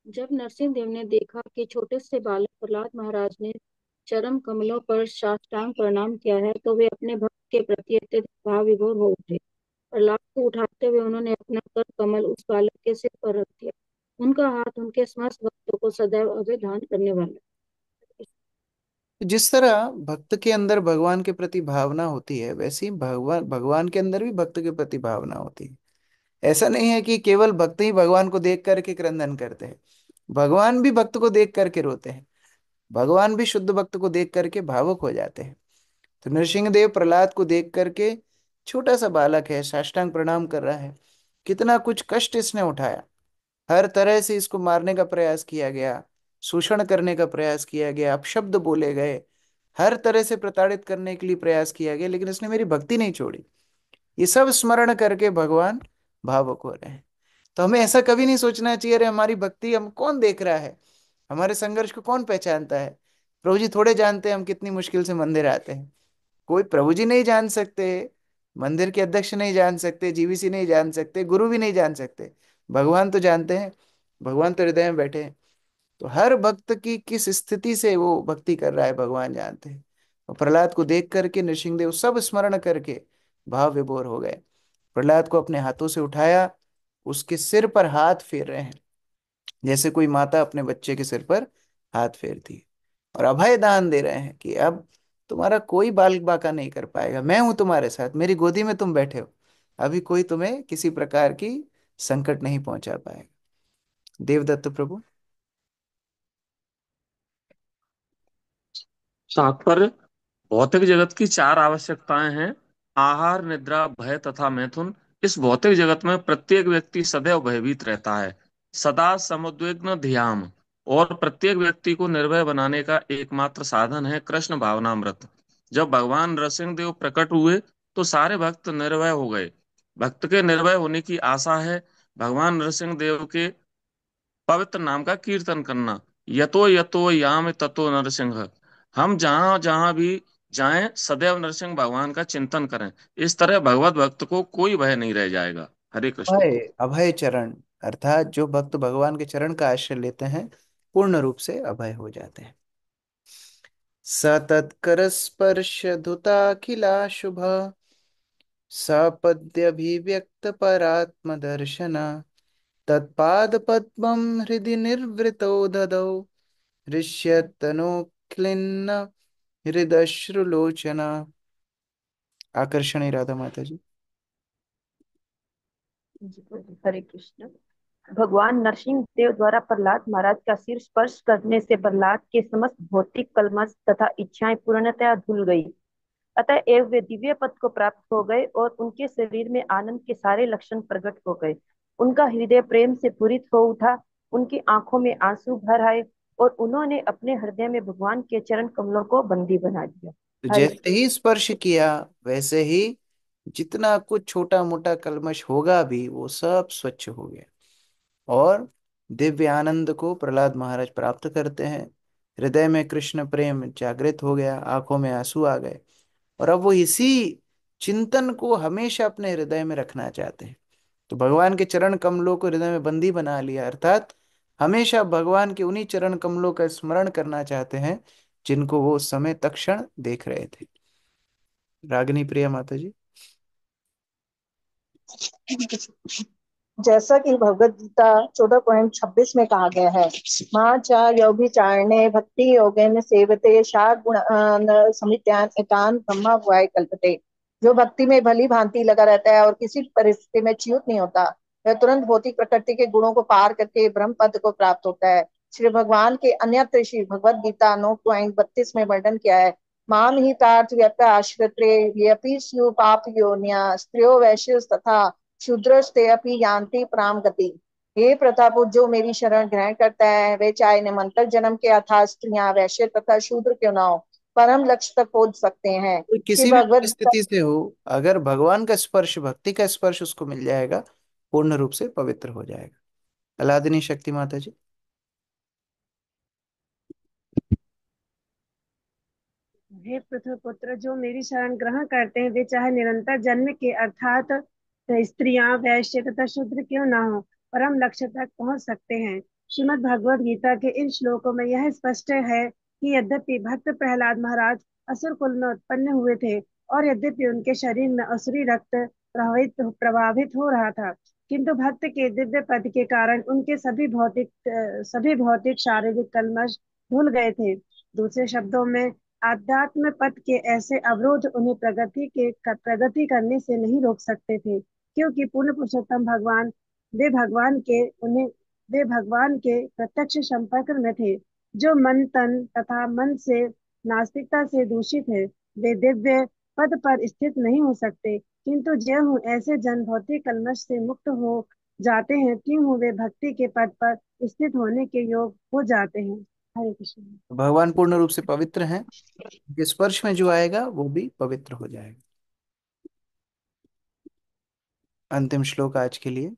जब नरसिंह देव ने देखा कि छोटे से बालक प्रहलाद महाराज ने चरम कमलों पर साष्टांग प्रणाम किया है, तो वे अपने भक्त के प्रति अत्यधिक भाव विभोर हो उठे। प्रहलाद को उठाते हुए उन्होंने अपना कर कमल उस बालक के सिर पर रख दिया। उनका हाथ उनके समस्त भक्तों को सदैव अभय दान करने वाला। जिस तरह भक्त के अंदर भगवान के प्रति भावना होती है, वैसे ही भगवान भगवान के अंदर भी भक्त के प्रति भावना होती है। ऐसा नहीं है कि केवल भक्त ही भगवान को देख करके क्रंदन करते हैं, भगवान भी भक्त को देख करके रोते हैं, भगवान भी शुद्ध भक्त को देख करके भावुक हो जाते हैं। तो नरसिंह देव प्रहलाद को देख करके, छोटा सा बालक है, साष्टांग प्रणाम कर रहा है, कितना कुछ कष्ट इसने उठाया, हर तरह से इसको मारने का प्रयास किया गया, शोषण करने का प्रयास किया गया, अपशब्द बोले गए, हर तरह से प्रताड़ित करने के लिए प्रयास किया गया, लेकिन इसने मेरी भक्ति नहीं छोड़ी। ये सब स्मरण करके भगवान भावुक हो रहे हैं। तो हमें ऐसा कभी नहीं सोचना चाहिए अरे हमारी भक्ति हम कौन देख रहा है, हमारे संघर्ष को कौन पहचानता है। प्रभु जी थोड़े जानते हैं हम कितनी मुश्किल से मंदिर आते हैं। कोई प्रभु जी नहीं जान सकते, मंदिर के अध्यक्ष नहीं जान सकते, जीवीसी नहीं जान सकते, गुरु भी नहीं जान सकते, भगवान तो जानते हैं। भगवान तो हृदय में बैठे हैं। तो हर भक्त की किस स्थिति से वो भक्ति कर रहा है भगवान जानते हैं। और प्रहलाद को देख करके नृसिंहदेव सब स्मरण करके भाव विभोर हो गए। प्रहलाद को अपने हाथों से उठाया, उसके सिर पर हाथ फेर रहे हैं, जैसे कोई माता अपने बच्चे के सिर पर हाथ फेरती है, और अभय दान दे रहे हैं कि अब तुम्हारा कोई बाल बाका नहीं कर पाएगा, मैं हूं तुम्हारे साथ, मेरी गोदी में तुम बैठे हो, अभी कोई तुम्हें किसी प्रकार की संकट नहीं पहुंचा पाएगा। देवदत्त प्रभु। तात्पर्य, भौतिक जगत की चार आवश्यकताएं हैं: आहार, निद्रा, भय तथा मैथुन। इस भौतिक जगत में प्रत्येक व्यक्ति सदैव भयभीत रहता है, सदा समुद्विग्न ध्यान। और प्रत्येक व्यक्ति को निर्भय बनाने का एकमात्र साधन है कृष्ण भावनामृत। जब भगवान नरसिंह देव प्रकट हुए तो सारे भक्त निर्भय हो गए। भक्त के निर्भय होने की आशा है भगवान नरसिंह देव के पवित्र नाम का कीर्तन करना। यतो यतो याम ततो नरसिंह। हम जहां जहां भी जाएं सदैव नरसिंह भगवान का चिंतन करें। इस तरह भगवत भक्त को कोई भय नहीं रह जाएगा। हरे कृष्ण। अभय अभय चरण, अर्थात जो भक्त भगवान के चरण का आश्रय लेते हैं पूर्ण रूप से अभय हो जाते हैं। सतत्कर स्पर्श धुताखिला शुभ, सपद्यभिव्यक्त परात्म दर्शन, तत्पाद पद्मं हृदि निर्वृतो ददौ, हृष्यतनोक्लिन्न हृदश्रुलोचना। आकर्षणी राधा माता जी। हरे कृष्ण। भगवान नरसिंह देव द्वारा प्रहलाद महाराज का सिर स्पर्श करने से प्रहलाद के समस्त भौतिक कलमश तथा इच्छाएं पूर्णतया धुल गई। अतः एव वे दिव्य पद को प्राप्त हो गए और उनके शरीर में आनंद के सारे लक्षण प्रकट हो गए। उनका हृदय प्रेम से पूरित हो उठा, उनकी आंखों में आंसू भर आए और उन्होंने अपने हृदय में भगवान के चरण कमलों को बंदी बना दिया। तो हरे जैसे ही स्पर्श किया, वैसे ही जितना कुछ छोटा मोटा कल्मश होगा भी वो सब स्वच्छ हो गया, और दिव्य आनंद को प्रहलाद महाराज प्राप्त करते हैं। हृदय में कृष्ण प्रेम जागृत हो गया, आंखों में आंसू आ गए, और अब वो इसी चिंतन को हमेशा अपने हृदय में रखना चाहते हैं। तो भगवान के चरण कमलों को हृदय में बंदी बना लिया, अर्थात हमेशा भगवान के उन्हीं चरण कमलों का स्मरण करना चाहते हैं जिनको वो समय तक्षण देख रहे थे। रागिनी प्रिया माता जी। जैसा कि भगवद गीता 14.26 में कहा गया है, माँ चा योभिचारणे भक्ति योगेन सेवते शा गुण समित्यान एतान ब्रह्मा भुआय कल्पते। जो भक्ति में भली भांति लगा रहता है और किसी परिस्थिति में च्युत नहीं होता, वह तुरंत भौतिक प्रकृति के गुणों को पार करके ब्रह्म पद को प्राप्त होता है। श्री भगवान के अन्यत्र श्री भगवद गीता 9.32 में वर्णन किया है, माम ही तार्थ व्यक्त आश्रित्रे यपि स्यु पाप योन्या स्त्रियो वैश्य तथा शूद्रस्ते अपि यान्ति प्राम गति। हे प्रताप, जो मेरी शरण ग्रहण करता है वे चाहे निमंत्रण जन्म के अर्थात स्त्रियां वैश्य तथा शूद्र क्यों ना हो, परम लक्ष्य तक पहुंच सकते हैं। कोई श्री किसी भी भगवद गीता। परिस्थिति से हो, अगर भगवान का स्पर्श, भक्ति का स्पर्श उसको मिल जाएगा, पूर्ण रूप से पवित्र हो जाएगा। अलादिनी शक्ति माता जी। हे पृथु पुत्र, जो मेरी शरण ग्रहण करते हैं वे चाहे निरंतर जन्म के अर्थात स्त्रियां वैश्य तथा शूद्र क्यों ना हो, परम लक्ष्य तक पहुंच सकते हैं। श्रीमद् भगवद गीता के इन श्लोकों में यह स्पष्ट है कि यद्यपि भक्त प्रहलाद महाराज असुर कुल में उत्पन्न हुए थे और यद्यपि उनके शरीर में असुरी रक्त प्रभावित हो रहा था, किंतु भक्त के दिव्य पद के कारण उनके सभी भौतिक शारीरिक कल्मश धुल गए थे। दूसरे शब्दों में, आध्यात्म पथ के ऐसे अवरोध उन्हें प्रगति करने से नहीं रोक सकते थे, क्योंकि पूर्ण पुरुषोत्तम भगवान वे भगवान के उन्हें वे भगवान के प्रत्यक्ष संपर्क में थे, जो मन तन तथा मन से नास्तिकता से दूषित है। वे दिव्य पद पर स्थित नहीं हो सकते, किंतु ज्यों ऐसे जन भौतिक कल्मश से मुक्त हो जाते हैं, त्यों वे भक्ति के पद पर स्थित होने के योग हो जाते हैं। हरे कृष्ण। भगवान पूर्ण रूप से पवित्र हैं, उनके स्पर्श में जो आएगा वो भी पवित्र हो जाएगा। अंतिम श्लोक आज के लिए।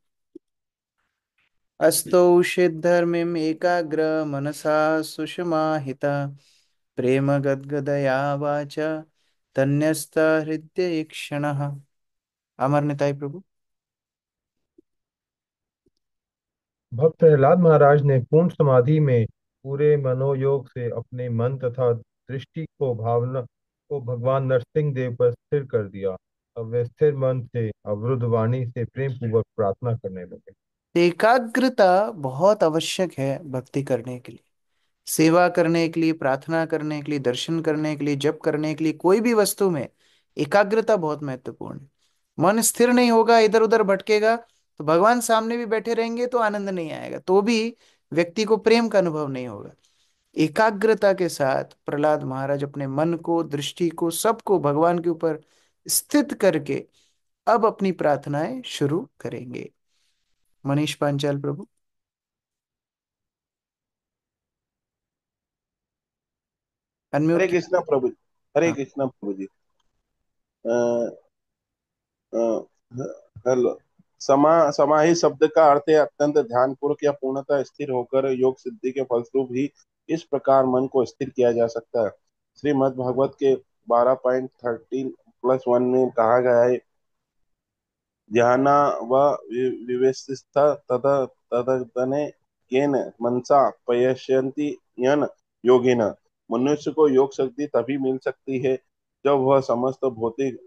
अस्तौ सिद्धर्मिम एकाग्र मनसा सुषमाहिता, प्रेम गदगदया वाचा तन्यस्त हृदय क्षणः। अमर निताई प्रभु। भक्त प्रहलाद महाराज ने पूर्ण समाधि में पूरे मनोयोग से अपने मन तथा दृष्टि को को भगवान नरसिंह देव पर स्थिर कर दिया। अब वे स्थिर मन से अवरुद्ध वाणी से प्रेम पूर्वक प्रार्थना करने लगे। एकाग्रता बहुत आवश्यक है भक्ति करने के लिए, सेवा करने के लिए, प्रार्थना करने के लिए, दर्शन करने के लिए, जप करने के लिए, कोई भी वस्तु में एकाग्रता बहुत महत्वपूर्ण है। मन स्थिर नहीं होगा, इधर उधर भटकेगा, तो भगवान सामने भी बैठे रहेंगे तो आनंद नहीं आएगा, तो भी व्यक्ति को प्रेम का अनुभव नहीं होगा। एकाग्रता के साथ प्रहलाद महाराज अपने मन को, दृष्टि को, सबको भगवान के ऊपर स्थित करके अब अपनी प्रार्थनाएं शुरू करेंगे। मनीष पांचाल प्रभु। हरे अनम्यूट। कृष्णा प्रभु। हरे हाँ। कृष्णा प्रभु जी। अ, अ, हेलो। समाहित शब्द का अर्थ है अत्यंत ध्यानपूर्वक या पूर्णतः स्थिर होकर। योग सिद्धि के फलस्वरूप ही इस प्रकार मन को स्थिर किया जा सकता है। श्रीमद् भागवत के 12.13+1 में कहा गया है, ध्यान व विवेशिस्थ तद तदने केन मनसा पश्यन्ति यन योगिन। मनुष्य को योग शक्ति तभी मिल सकती है जब वह समस्त भौतिक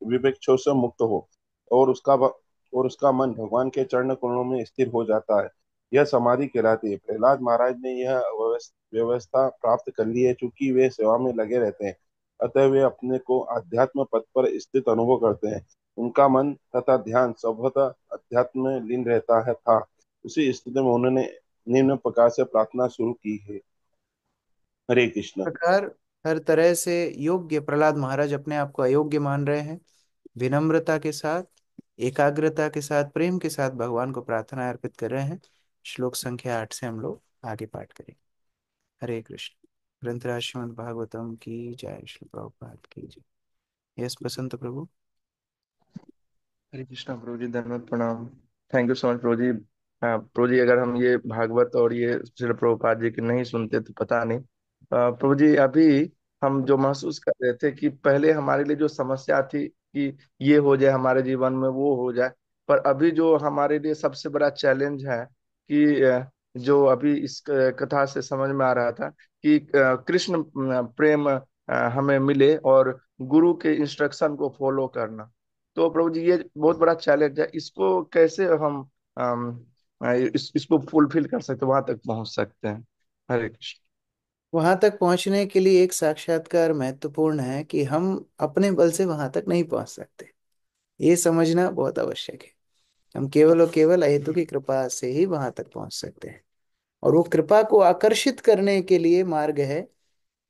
विवेक्षों से मुक्त हो और उसका मन भगवान के चरण कमलों में स्थिर हो जाता है। यह समाधि कहलाती है। प्रहलाद महाराज ने यह व्यवस्था प्राप्त कर ली है। चूंकि वे सेवा में लगे रहते हैं, अतः वे अपने को आध्यात्म पथ पर स्थित अनुभव करते हैं। उनका मन तथा ध्यान स्वतः अध्यात्म में लीन रहता है था। उसी स्थिति में उन्होंने निम्न प्रकार से प्रार्थना शुरू की है। हरे कृष्ण। प्रकार हर तरह से योग्य प्रहलाद महाराज अपने आप को अयोग्य मान रहे हैं, विनम्रता के साथ, एकाग्रता के साथ, प्रेम के साथ भगवान को प्रार्थना अर्पित कर रहे हैं। श्लोक संख्या 8 से हम लोग आगे पाठ करेंगे। हरे कृष्ण। ग्रंथराज श्रीमद् भागवतम की जय, श्री प्रभुपाद की जय। यस बसंत प्रभु। हरे कृष्णा प्रभु जी, धन्यवाद, प्रणाम। थैंक यू सो मच प्रभु जी। प्रभु जी, अगर हम ये भागवत और ये श्रील प्रभुपाद जी की नहीं सुनते तो पता नहीं। प्रभु जी, अभी हम जो महसूस कर रहे थे कि पहले हमारे लिए जो समस्या थी कि ये हो जाए हमारे जीवन में, वो हो जाए, पर अभी जो हमारे लिए सबसे बड़ा चैलेंज है कि जो अभी इस कथा से समझ में आ रहा था कि कृष्ण प्रेम हमें मिले और गुरु के इंस्ट्रक्शन को फॉलो करना। तो प्रभु जी, ये बहुत बड़ा चैलेंज है। इसको कैसे हम इसको फुलफिल कर सकते, वहां तक पहुंच सकते हैं? हरे कृष्ण। वहां तक पहुंचने के लिए एक साक्षात्कार महत्वपूर्ण है कि हम अपने बल से वहां तक नहीं पहुंच सकते, ये समझना बहुत आवश्यक है। हम केवल और केवल अहेतु की कृपा से ही वहां तक पहुंच सकते हैं। और वो कृपा को आकर्षित करने के लिए मार्ग है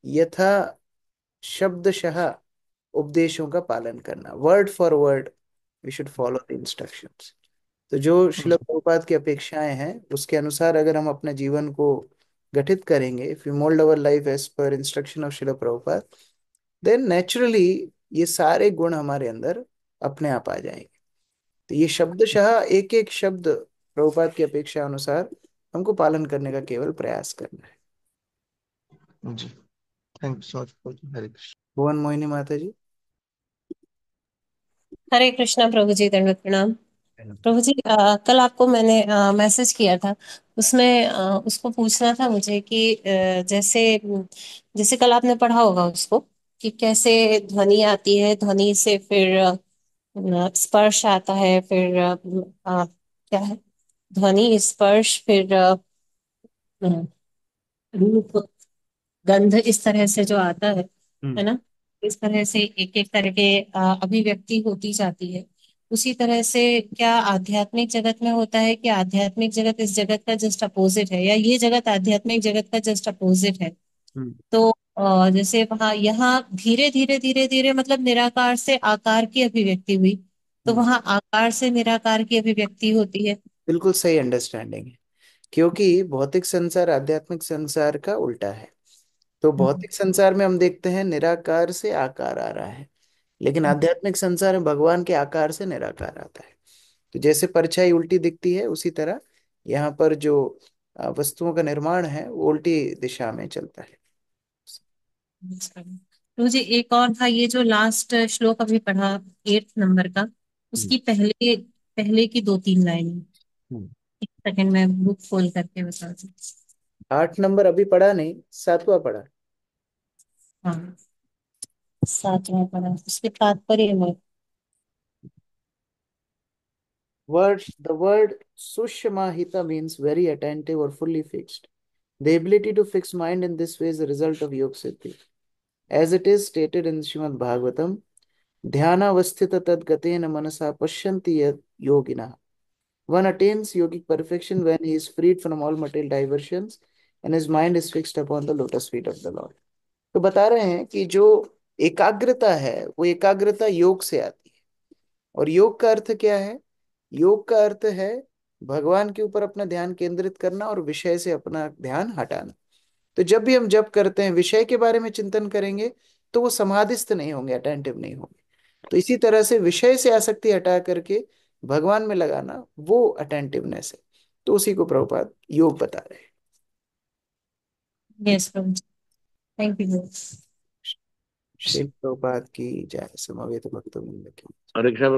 यथा शब्दशः उपदेशों का पालन करना, word for word we should follow the instructions. तो जो शिल प्रभुपाद की अपेक्षाएं हैं उसके अनुसार अगर हम अपने जीवन को गठित करेंगे, if you mould our life as per instruction of Srila Prabhupada, then naturally ये सारे गुण हमारे अंदर अपने आप आ जाएंगे। तो ये शब्दशः एक एक शब्द प्रभुपाद की अपेक्षा अनुसार हमको पालन करने का केवल प्रयास करना है। जी, थैंक यू सो मच प्रभु जी। हरे कृष्ण। भुवन मोहिनी माता जी। हरे कृष्णा प्रभु जी, दंडवत प्रणाम। प्रभु जी, कल आपको मैंने मैसेज किया था, उसमें उसको पूछना था मुझे कि जैसे जैसे कल आपने पढ़ा होगा उसको कि कैसे ध्वनि आती है, ध्वनि से फिर स्पर्श आता है, फिर क्या है, ध्वनि, स्पर्श, फिर रूप, गंध, इस तरह से जो आता है ना, इस तरह से एक एक तरह के अभिव्यक्ति होती जाती है। उसी तरह से क्या आध्यात्मिक जगत में होता है कि आध्यात्मिक जगत इस जगत का जस्ट अपोजिट है, या ये जगत आध्यात्मिक जगत का जस्ट अपोजिट है? तो जैसे वहां यहाँ धीरे धीरे धीरे धीरे मतलब निराकार से आकार की अभिव्यक्ति हुई, तो वहां आकार से निराकार की अभिव्यक्ति होती है। बिल्कुल सही अंडरस्टैंडिंग है, क्योंकि भौतिक संसार आध्यात्मिक संसार का उल्टा है। तो भौतिक संसार में हम देखते हैं निराकार से आकार आ रहा है, लेकिन आध्यात्मिक संसार में भगवान के आकार से निराकार आता है। तो जैसे परछाई उल्टी दिखती है, उसी तरह यहाँ पर जो वस्तुओं का निर्माण है वो उल्टी दिशा में चलता है। तो मुझे एक और था, ये जो लास्ट श्लोक अभी पढ़ा 8 नंबर का, उसकी पहले पहले की 2-3 लाइन, एक सेकंड में बुक खोल करके बता दूं। 8 नंबर अभी पढ़ा नहीं, 7वां पढ़ा। हाँ, 7वां पढ़ा उसके तात्पर्य में। The word Sushamahita means very attentive or fully fixed. The ability to fix mind in this way is a result of Yog Siddhi. As it is stated in Srimad Bhagavatam, Dhyanavasthita tadgatena manasa pashyanti yat yogina. One attains yogic perfection when he is freed from all material diversions and his mind is fixed upon the lotus feet of the Lord. तो बता रहे हैं कि जो एकाग्रता है वो एकाग्रता योग से आती है। और योग का अर्थ क्या है? योग का अर्थ है भगवान के ऊपर अपना ध्यान केंद्रित करना और विषय से अपना ध्यान हटाना। तो जब भी हम जप करते हैं विषय के बारे में चिंतन करेंगे तो वो समाधिस्थ नहीं होंगे, अटेंटिव नहीं होंगे। तो इसी तरह से विषय से आसक्ति हटा करके भगवान में लगाना वो अटेंटिवनेस है। तो उसी को प्रभुपाद योग बता रहे हैं। Yes Prabhu, thank you. Shri Prabhupada की जय। समवेत भक्त वृंद की। हरे कृष्ण।